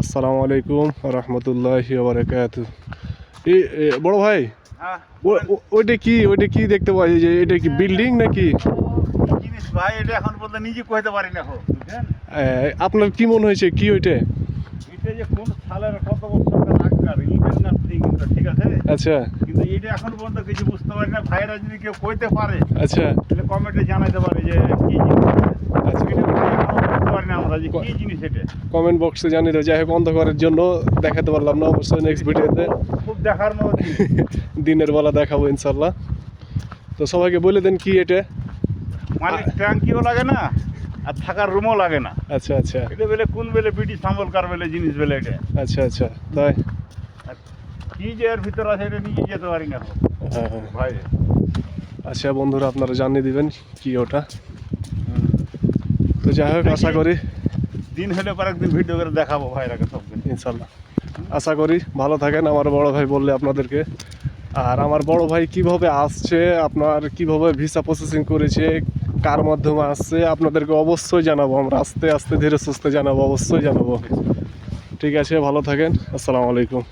আসসালামু আলাইকুম রহমতুল্লাহি ওয়া বারাকাতুহু। বড় ভাই, ওইটা কি দেখতে পাই যে এটা কি বিল্ডিং নাকি? জিনিস ভাই এটা এখন বলতে নিজে কইতে পারি না বুঝছেন। আপনার কি মনে হয়েছে কি ওইটা? এটা যে কোন সালের কত বছর আগেকার ইটের না ঠিক আছে, আচ্ছা কিন্তু এটা এখন পর্যন্ত কিছু বুঝতে পারি না। ভাইরা যদি কেউ কইতে পারে আচ্ছা তাহলে কমেন্টে জানাইতে পারে যে কি জিনিস। আচ্ছা, এটা বুঝতে পারি না আমরা যে কি জিনিস এটা। কমেন্ট বক্সে জানিয়ে দাও। যাই হোক, অন্ধকারের জন্য দেখাতে পারলাম না, অবশ্যই নেক্সট ভিডিওতে খুব দেখার মতো দিনের বেলা দেখাবো ইনশাল্লাহ। তো সবাইকে বলে দেন কি এটা। মানে ট্যাঙ্কিও লাগে না আর থাকার রুমও লাগে না। আচ্ছা আচ্ছা এটা বেলে কোন বেলে ব্রিটিশ সাম্বলকার বেলে জিনিস বেলে এটা। আচ্ছা আচ্ছা তাই। কি যে এর ভিতর আছে এটা নিজে যেতে পারি না হ্যাঁ হ্যাঁ ভাই। আচ্ছা বন্ধুরা, আপনারা জানিয়ে দিবেন কি ওটা। তো যাই হোক, আশা করি দিন হলে পর একদিন ভিডিও করে দেখাবো ভাইরাকে সবদিন ইনশাল্লাহ। আশা করি ভালো থাকেন। আমার বড় ভাই বললে আপনাদেরকে, আর আমার বড় ভাই কিভাবে আসছে, আপনার কিভাবে ভিসা প্রসেসিং করেছে, কার মাধ্যমে আসছে, আপনাদেরকে অবশ্যই জানাবো। আমরা আস্তে আস্তে ধীরে সুস্থে জানাবো, অবশ্যই জানাবো। ঠিক আছে, ভালো থাকেন। আসসালামু আলাইকুম।